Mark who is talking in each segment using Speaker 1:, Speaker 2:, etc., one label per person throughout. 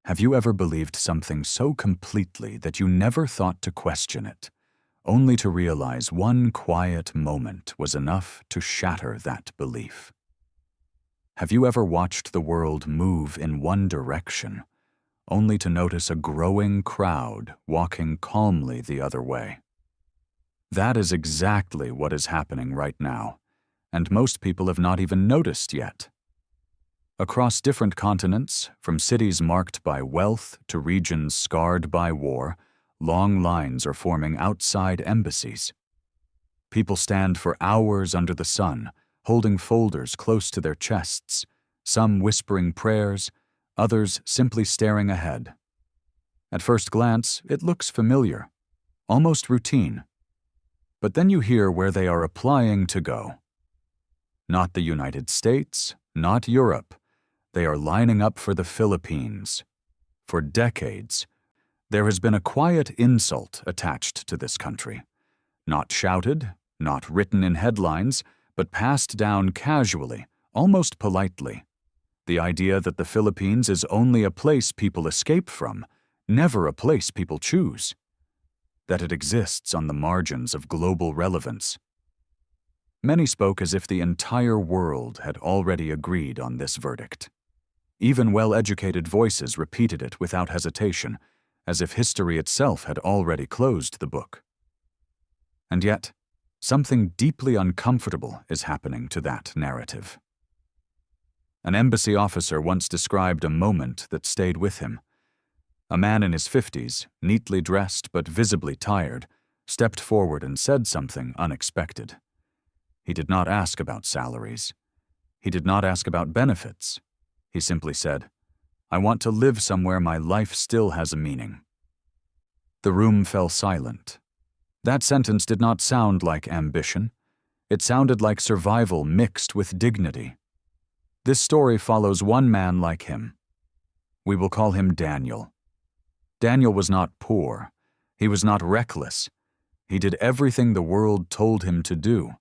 Speaker 1: Have you ever believed something so completely that you never thought to question it, only to realize one quiet moment was enough to shatter that belief? Have you ever watched the world move in one direction, only to notice a growing crowd walking calmly the other way? That is exactly what is happening right now, and most people have not even noticed yet. Across different continents, from cities marked by wealth to regions scarred by war, long lines are forming outside embassies. People stand for hours under the sun, holding folders close to their chests, some whispering prayers, others simply staring ahead. At first glance, it looks familiar, almost routine. But then you hear where they are applying to go. Not the United States, not Europe. They are lining up for the Philippines. For decades, there has been a quiet insult attached to this country. Not shouted, not written in headlines, but passed down casually, almost politely. The idea that the Philippines is only a place people escape from, never a place people choose. That it exists on the margins of global relevance. Many spoke as if the entire world had already agreed on this verdict. Even well-educated voices repeated it without hesitation, as if history itself had already closed the book. And yet, something deeply uncomfortable is happening to that narrative. An embassy officer once described a moment that stayed with him. A man in his 50s, neatly dressed but visibly tired, stepped forward and said something unexpected. He did not ask about salaries. He did not ask about benefits. He simply said, "I want to live somewhere my life still has a meaning." The room fell silent. That sentence did not sound like ambition. It sounded like survival mixed with dignity. This story follows one man like him. We will call him Daniel. Daniel was not poor. He was not reckless. He did everything the world told him to do.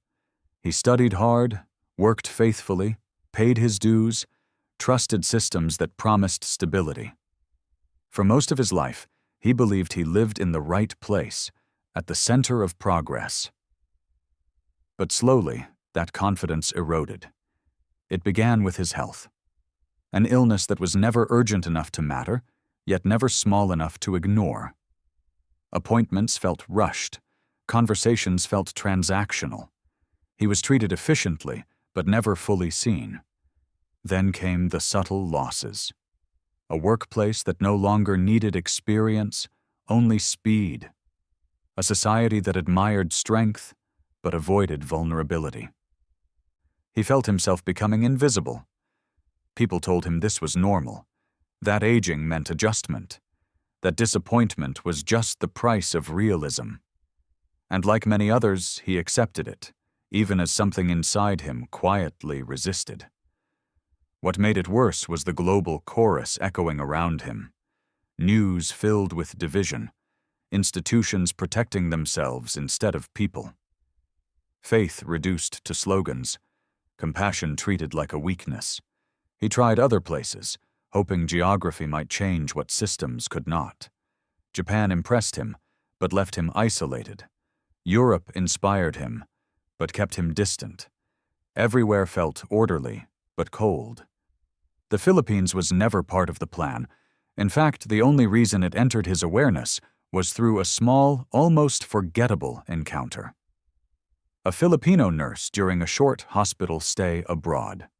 Speaker 1: He studied hard, worked faithfully, paid his dues, trusted systems that promised stability. For most of his life, he believed he lived in the right place, at the center of progress. But slowly, that confidence eroded. It began with his health. An illness that was never urgent enough to matter, yet never small enough to ignore. Appointments felt rushed. Conversations felt transactional. He was treated efficiently, but never fully seen. Then came the subtle losses. A workplace that no longer needed experience, only speed. A society that admired strength, but avoided vulnerability. He felt himself becoming invisible. People told him this was normal, that aging meant adjustment, that disappointment was just the price of realism. And like many others, he accepted it, even as something inside him quietly resisted. What made it worse was the global chorus echoing around him. News filled with division, institutions protecting themselves instead of people. Faith reduced to slogans, compassion treated like a weakness. He tried other places, hoping geography might change what systems could not. Japan impressed him, but left him isolated. Europe inspired him, but kept him distant. Everywhere felt orderly, but cold. The Philippines was never part of the plan. In fact, the only reason it entered his awareness was through a small, almost forgettable encounter. A Filipino nurse during a short hospital stay abroad.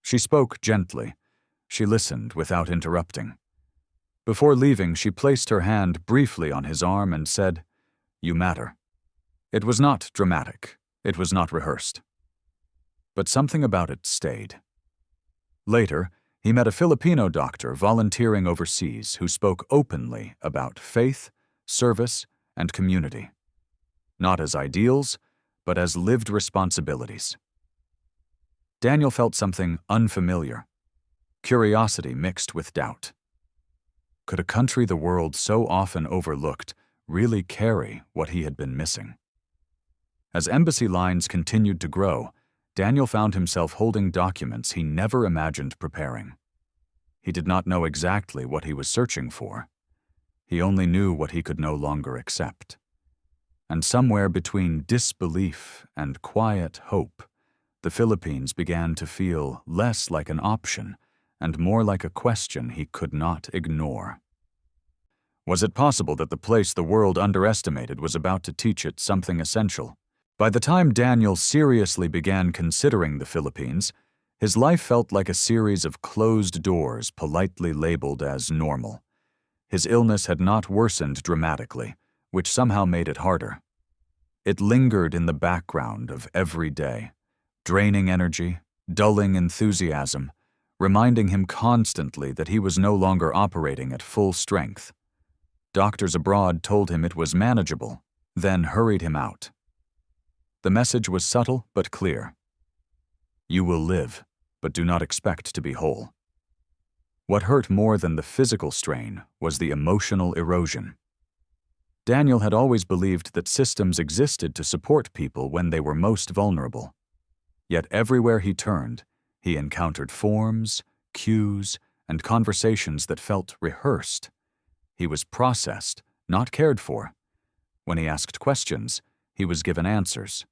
Speaker 1: She spoke gently. She listened without interrupting. Before leaving, she placed her hand briefly on his arm and said, "You matter." It was not dramatic. It was not rehearsed. But something about it stayed. Later, he met a Filipino doctor volunteering overseas who spoke openly about faith, service, and community. Not as ideals, but as lived responsibilities. Daniel felt something unfamiliar, curiosity mixed with doubt. Could a country the world so often overlooked really carry what he had been missing? As embassy lines continued to grow, Daniel found himself holding documents he never imagined preparing. He did not know exactly what he was searching for. He only knew what he could no longer accept. And somewhere between disbelief and quiet hope, the Philippines began to feel less like an option and more like a question he could not ignore. Was it possible that the place the world underestimated was about to teach it something essential? By the time Daniel seriously began considering the Philippines, his life felt like a series of closed doors politely labeled as normal. His illness had not worsened dramatically, which somehow made it harder. It lingered in the background of every day, draining energy, dulling enthusiasm, reminding him constantly that he was no longer operating at full strength. Doctors abroad told him it was manageable, then hurried him out. The message was subtle but clear. You will live, but do not expect to be whole. What hurt more than the physical strain was the emotional erosion. Daniel had always believed that systems existed to support people when they were most vulnerable. Yet everywhere he turned, he encountered forms, cues, and conversations that felt rehearsed. He was processed, not cared for. When he asked questions, he was given answers.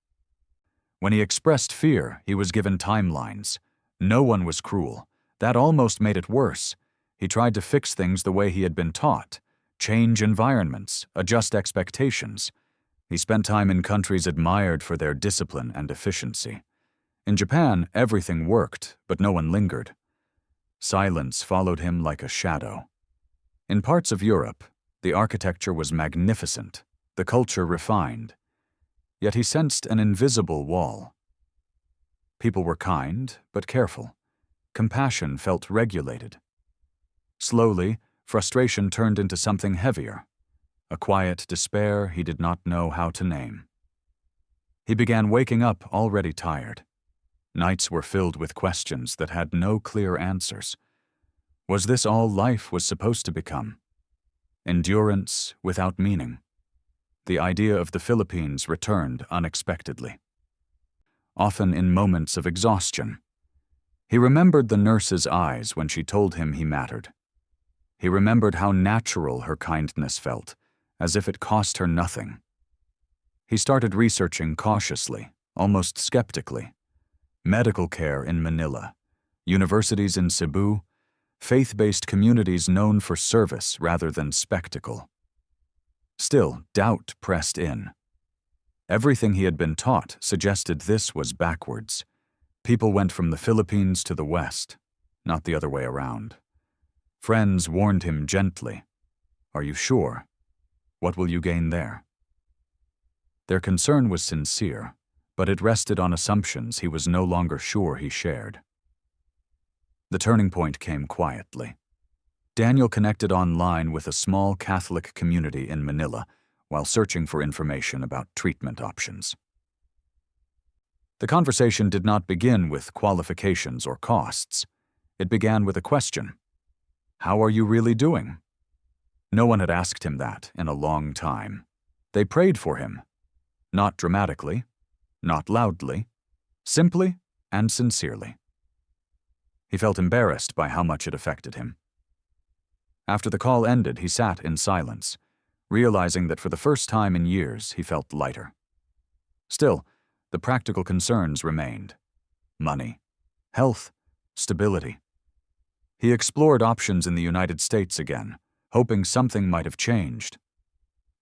Speaker 1: When he expressed fear, he was given timelines. No one was cruel. That almost made it worse. He tried to fix things the way he had been taught, change environments, adjust expectations. He spent time in countries admired for their discipline and efficiency. In Japan, everything worked, but no one lingered. Silence followed him like a shadow. In parts of Europe, the architecture was magnificent, the culture refined. Yet he sensed an invisible wall. People were kind, but careful. Compassion felt regulated. Slowly, frustration turned into something heavier, a quiet despair he did not know how to name. He began waking up already tired. Nights were filled with questions that had no clear answers. Was this all life was supposed to become? Endurance without meaning. The idea of the Philippines returned unexpectedly, often in moments of exhaustion. He remembered the nurse's eyes when she told him he mattered. He remembered how natural her kindness felt, as if it cost her nothing. He started researching cautiously, almost skeptically. Medical care in Manila, universities in Cebu, faith-based communities known for service rather than spectacle. Still, doubt pressed in. Everything he had been taught suggested this was backwards. People went from the Philippines to the West, not the other way around. Friends warned him gently. Are you sure? What will you gain there? Their concern was sincere, but it rested on assumptions he was no longer sure he shared. The turning point came quietly. Daniel connected online with a small Catholic community in Manila while searching for information about treatment options. The conversation did not begin with qualifications or costs. It began with a question. How are you really doing? No one had asked him that in a long time. They prayed for him. Not dramatically, not loudly, simply and sincerely. He felt embarrassed by how much it affected him. After the call ended, he sat in silence, realizing that for the first time in years he felt lighter. Still, the practical concerns remained. Money, health, stability. He explored options in the United States again, hoping something might have changed.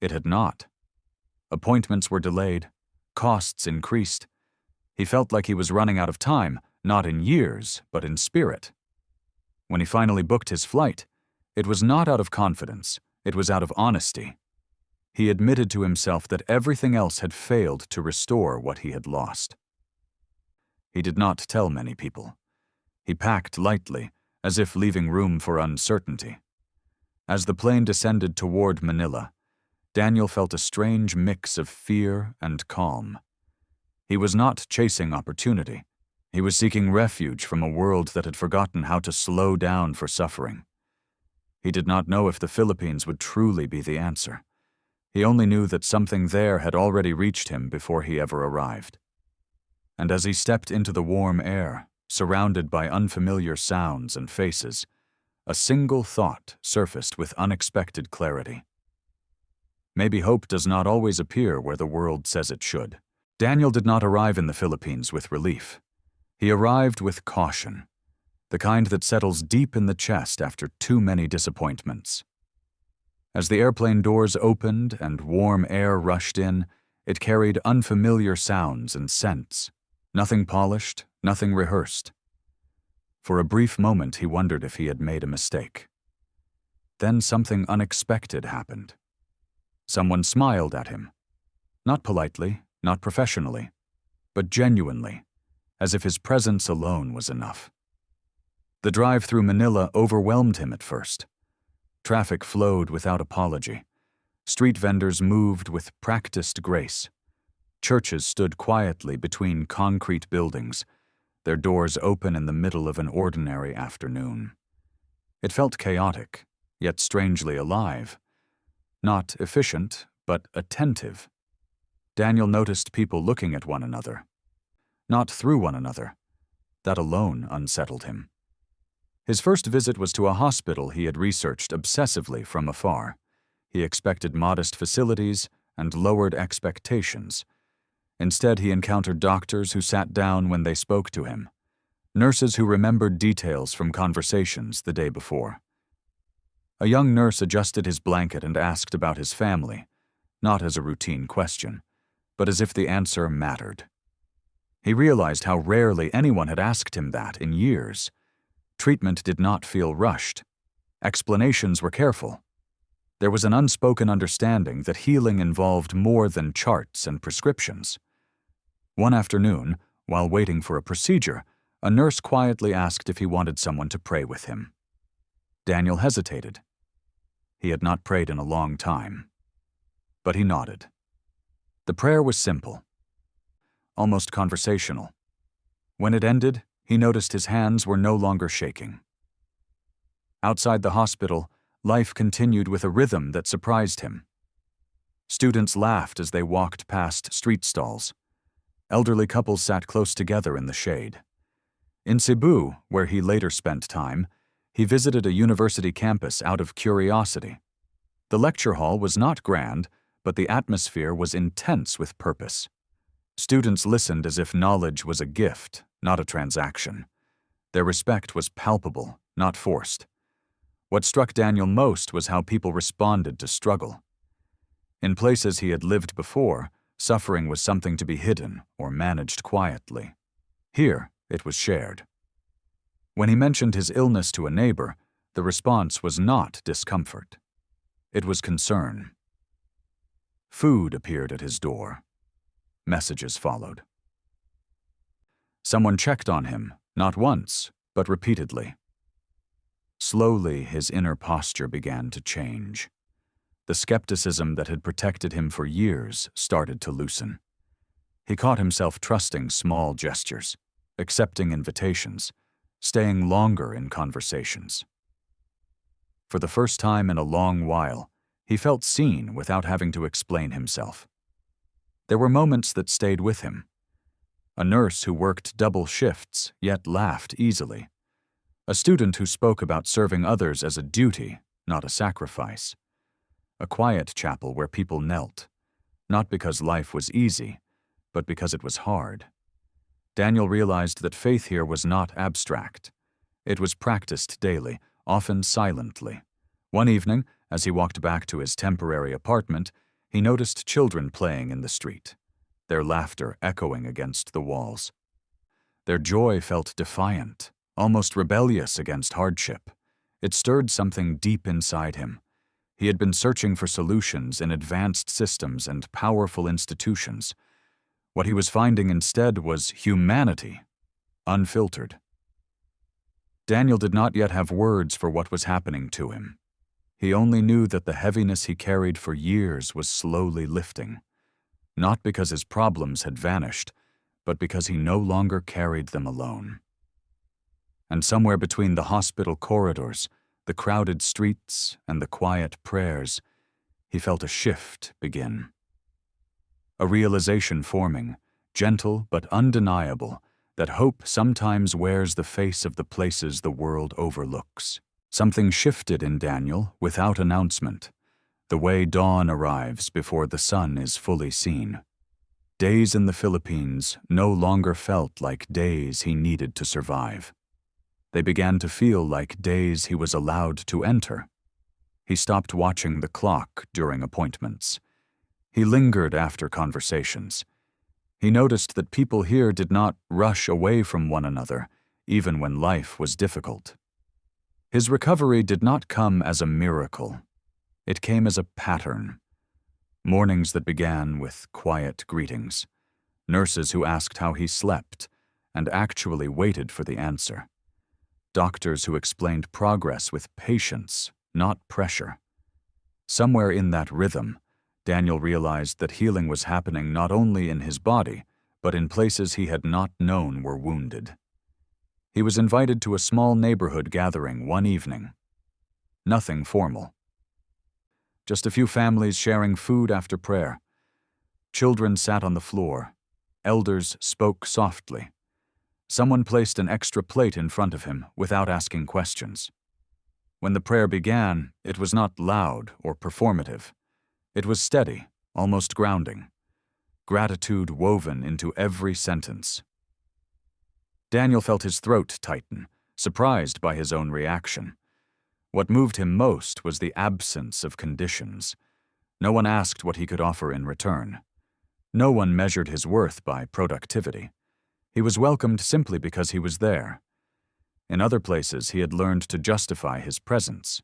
Speaker 1: It had not. Appointments were delayed, costs increased. He felt like he was running out of time, not in years, but in spirit. When he finally booked his flight, it was not out of confidence, it was out of honesty. He admitted to himself that everything else had failed to restore what he had lost. He did not tell many people. He packed lightly, as if leaving room for uncertainty. As the plane descended toward Manila, Daniel felt a strange mix of fear and calm. He was not chasing opportunity. He was seeking refuge from a world that had forgotten how to slow down for suffering. He did not know if the Philippines would truly be the answer. He only knew that something there had already reached him before he ever arrived. And as he stepped into the warm air, surrounded by unfamiliar sounds and faces, A single thought surfaced with unexpected clarity. Maybe hope does not always appear where the world says it should. Daniel did not arrive in the Philippines with relief. He arrived with caution, the kind that settles deep in the chest after too many disappointments. As the airplane doors opened and warm air rushed in, it carried unfamiliar sounds and scents, nothing polished, nothing rehearsed. For a brief moment he wondered if he had made a mistake. Then something unexpected happened. Someone smiled at him. Not politely, not professionally, but genuinely, as if his presence alone was enough. The drive through Manila overwhelmed him at first. Traffic flowed without apology. Street vendors moved with practiced grace. Churches stood quietly between concrete buildings, their doors open in the middle of an ordinary afternoon. It felt chaotic, yet strangely alive. Not efficient, but attentive. Daniel noticed people looking at one another. Not through one another. That alone unsettled him. His first visit was to a hospital he had researched obsessively from afar. He expected modest facilities and lowered expectations. Instead, he encountered doctors who sat down when they spoke to him, nurses who remembered details from conversations the day before. A young nurse adjusted his blanket and asked about his family, not as a routine question, but as if the answer mattered. He realized how rarely anyone had asked him that in years. Treatment did not feel rushed. Explanations were careful. There was an unspoken understanding that healing involved more than charts and prescriptions. One afternoon, while waiting for a procedure, a nurse quietly asked if he wanted someone to pray with him. Daniel hesitated. He had not prayed in a long time. But he nodded. The prayer was simple, almost conversational. When it ended, he noticed his hands were no longer shaking. Outside the hospital, life continued with a rhythm that surprised him. Students laughed as they walked past street stalls. Elderly couples sat close together in the shade. In Cebu, where he later spent time, he visited a university campus out of curiosity. The lecture hall was not grand, but the atmosphere was intense with purpose. Students listened as if knowledge was a gift, not a transaction. Their respect was palpable, not forced. What struck Daniel most was how people responded to struggle. In places he had lived before, suffering was something to be hidden or managed quietly. Here, it was shared. When he mentioned his illness to a neighbor, the response was not discomfort. It was concern. Food appeared at his door. Messages followed. Someone checked on him, not once, but repeatedly. Slowly, his inner posture began to change. The skepticism that had protected him for years started to loosen. He caught himself trusting small gestures, accepting invitations, staying longer in conversations. For the first time in a long while, he felt seen without having to explain himself. There were moments that stayed with him. A nurse who worked double shifts, yet laughed easily. A student who spoke about serving others as a duty, not a sacrifice. A quiet chapel where people knelt, not because life was easy, but because it was hard. Daniel realized that faith here was not abstract. It was practiced daily, often silently. One evening, as he walked back to his temporary apartment, he noticed children playing in the street, their laughter echoing against the walls. Their joy felt defiant, almost rebellious against hardship. It stirred something deep inside him. He had been searching for solutions in advanced systems and powerful institutions. What he was finding instead was humanity, unfiltered. Daniel did not yet have words for what was happening to him. He only knew that the heaviness he carried for years was slowly lifting, not because his problems had vanished, but because he no longer carried them alone. And somewhere between the hospital corridors, the crowded streets, and the quiet prayers, he felt a shift begin. A realization forming, gentle but undeniable, that hope sometimes wears the face of the places the world overlooks. Something shifted in Daniel without announcement, the way dawn arrives before the sun is fully seen. Days in the Philippines no longer felt like days he needed to survive. They began to feel like days he was allowed to enter. He stopped watching the clock during appointments. He lingered after conversations. He noticed that people here did not rush away from one another, even when life was difficult. His recovery did not come as a miracle. It came as a pattern. Mornings that began with quiet greetings, nurses who asked how he slept and actually waited for the answer, doctors who explained progress with patience, not pressure. Somewhere in that rhythm, Daniel realized that healing was happening not only in his body, but in places he had not known were wounded. He was invited to a small neighborhood gathering one evening. Nothing formal. Just a few families sharing food after prayer. Children sat on the floor. Elders spoke softly. Someone placed an extra plate in front of him without asking questions. When the prayer began, it was not loud or performative. It was steady, almost grounding. Gratitude woven into every sentence. Daniel felt his throat tighten, surprised by his own reaction. What moved him most was the absence of conditions. No one asked what he could offer in return. No one measured his worth by productivity. He was welcomed simply because he was there. In other places, he had learned to justify his presence.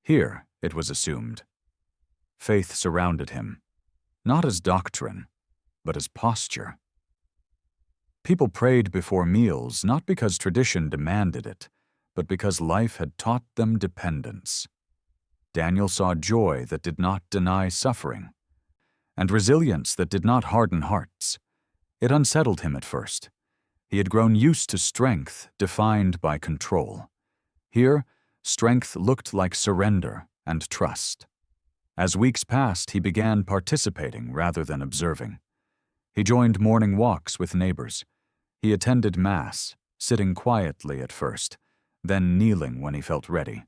Speaker 1: Here, it was assumed. Faith surrounded him, not as doctrine, but as posture. People prayed before meals not because tradition demanded it, but because life had taught them dependence. Daniel saw joy that did not deny suffering, and resilience that did not harden hearts. It unsettled him at first. He had grown used to strength defined by control. Here, strength looked like surrender and trust. As weeks passed, he began participating rather than observing. He joined morning walks with neighbors. He attended Mass, sitting quietly at first, then kneeling when he felt ready.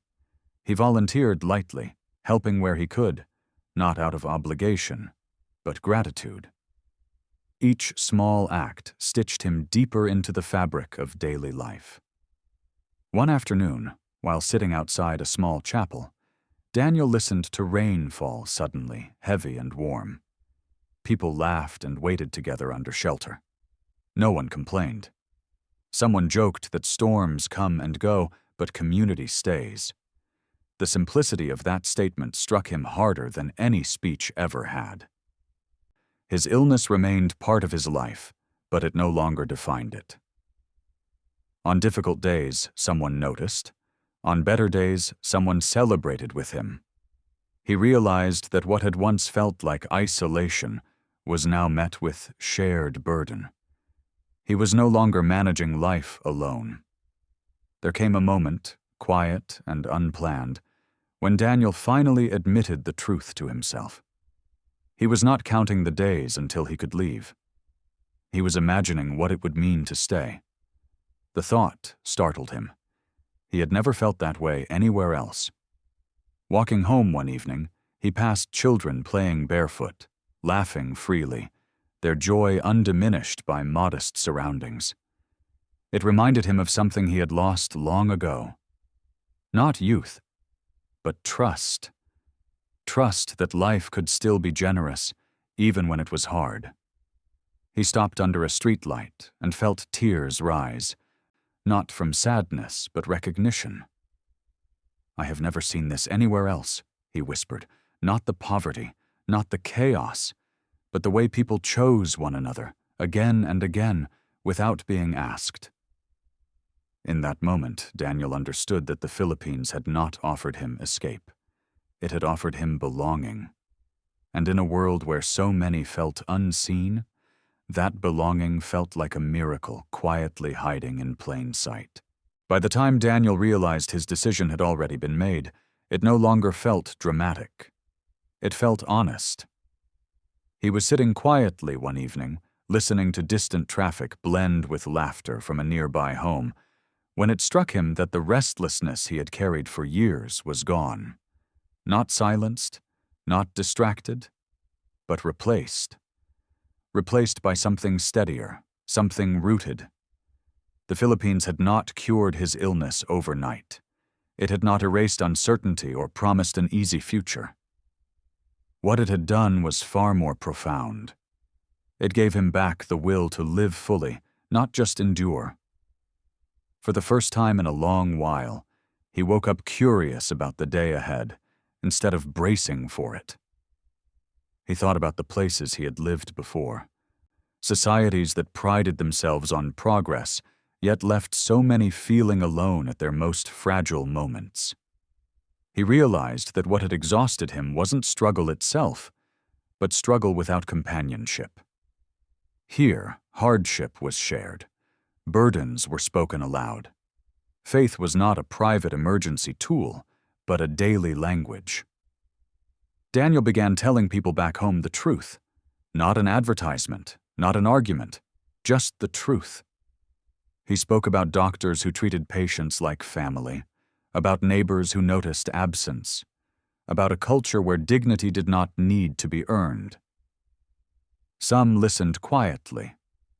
Speaker 1: He volunteered lightly, helping where he could, not out of obligation, but gratitude. Each small act stitched him deeper into the fabric of daily life. One afternoon, while sitting outside a small chapel, Daniel listened to rain fall suddenly, heavy and warm. People laughed and waited together under shelter. No one complained. Someone joked that storms come and go, but community stays. The simplicity of that statement struck him harder than any speech ever had. His illness remained part of his life, but it no longer defined it. On difficult days, someone noticed. On better days, someone celebrated with him. He realized that what had once felt like isolation was now met with shared burden. He was no longer managing life alone. There came a moment, quiet and unplanned, when Daniel finally admitted the truth to himself. He was not counting the days until he could leave. He was imagining what it would mean to stay. The thought startled him. He had never felt that way anywhere else. Walking home one evening, he passed children playing barefoot, laughing freely, their joy undiminished by modest surroundings. It reminded him of something he had lost long ago. Not youth, but trust. Trust that life could still be generous, even when it was hard. He stopped under a streetlight and felt tears rise, not from sadness, but recognition. "I have never seen this anywhere else," he whispered. "Not the poverty, not the chaos, but the way people chose one another, again and again, without being asked." In that moment, Daniel understood that the Philippines had not offered him escape. It had offered him belonging. And in a world where so many felt unseen, that belonging felt like a miracle quietly hiding in plain sight. By the time Daniel realized his decision had already been made, it no longer felt dramatic. It felt honest. He was sitting quietly one evening, listening to distant traffic blend with laughter from a nearby home, when it struck him that the restlessness he had carried for years was gone. Not silenced, not distracted, but replaced. Replaced by something steadier, something rooted. The Philippines had not cured his illness overnight. It had not erased uncertainty or promised an easy future. What it had done was far more profound. It gave him back the will to live fully, not just endure. For the first time in a long while, he woke up curious about the day ahead, instead of bracing for it. He thought about the places he had lived before, societies that prided themselves on progress, yet left so many feeling alone at their most fragile moments. He realized that what had exhausted him wasn't struggle itself, but struggle without companionship. Here, hardship was shared. Burdens were spoken aloud. Faith was not a private emergency tool, but a daily language. Daniel began telling people back home the truth. Not an advertisement, not an argument, just the truth. He spoke about doctors who treated patients like family, about neighbors who noticed absence, about a culture where dignity did not need to be earned. Some listened quietly,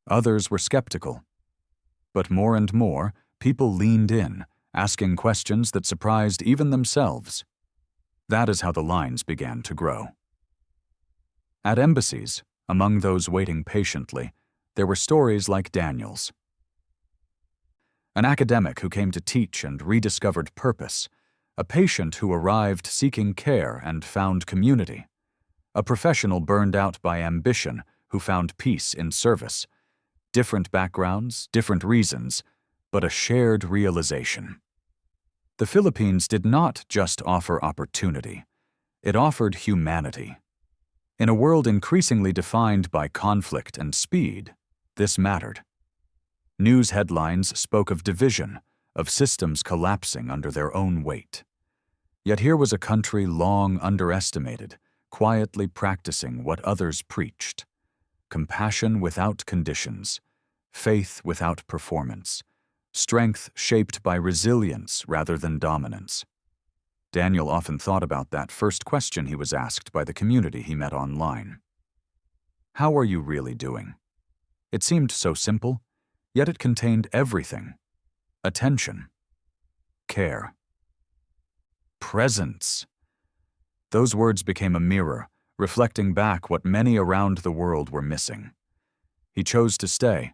Speaker 1: others were skeptical. But more and more, people leaned in, asking questions that surprised even themselves. That is how the lines began to grow. At embassies, among those waiting patiently, there were stories like Daniel's. An academic who came to teach and rediscovered purpose, a patient who arrived seeking care and found community, a professional burned out by ambition who found peace in service. Different backgrounds, different reasons, but a shared realization. The Philippines did not just offer opportunity, it offered humanity. In a world increasingly defined by conflict and speed, this mattered. News headlines spoke of division, of systems collapsing under their own weight. Yet here was a country long underestimated, quietly practicing what others preached. Compassion without conditions, faith without performance, strength shaped by resilience rather than dominance. Daniel often thought about that first question he was asked by the community he met online. How are you really doing? It seemed so simple, yet it contained everything. Attention, care, presence. Those words became a mirror, reflecting back what many around the world were missing. He chose to stay,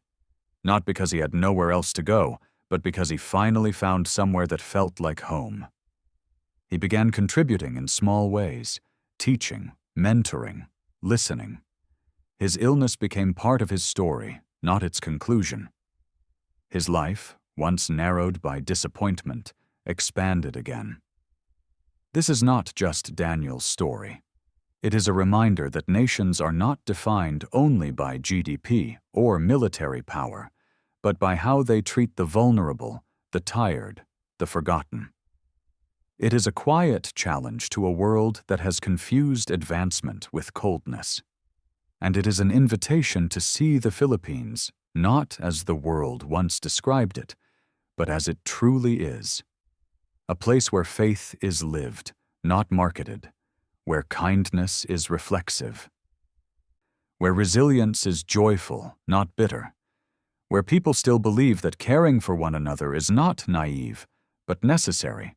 Speaker 1: not because he had nowhere else to go, but because he finally found somewhere that felt like home. He began contributing in small ways, teaching, mentoring, listening. His illness became part of his story, not its conclusion. His life, once narrowed by disappointment, expanded again. This is not just Daniel's story. It is a reminder that nations are not defined only by GDP or military power, but by how they treat the vulnerable, the tired, the forgotten. It is a quiet challenge to a world that has confused advancement with coldness. And it is an invitation to see the Philippines not as the world once described it, but as it truly is. A place where faith is lived, not marketed, where kindness is reflexive, where resilience is joyful, not bitter, where people still believe that caring for one another is not naive, but necessary.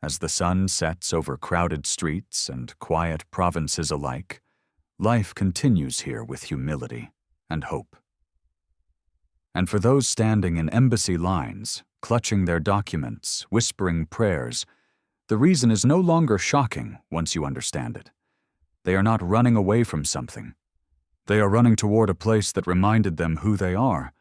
Speaker 1: As the sun sets over crowded streets and quiet provinces alike, life continues here with humility and hope. And for those standing in embassy lines, clutching their documents, whispering prayers, the reason is no longer shocking once you understand it. They are not running away from something. They are running toward a place that reminded them who they are,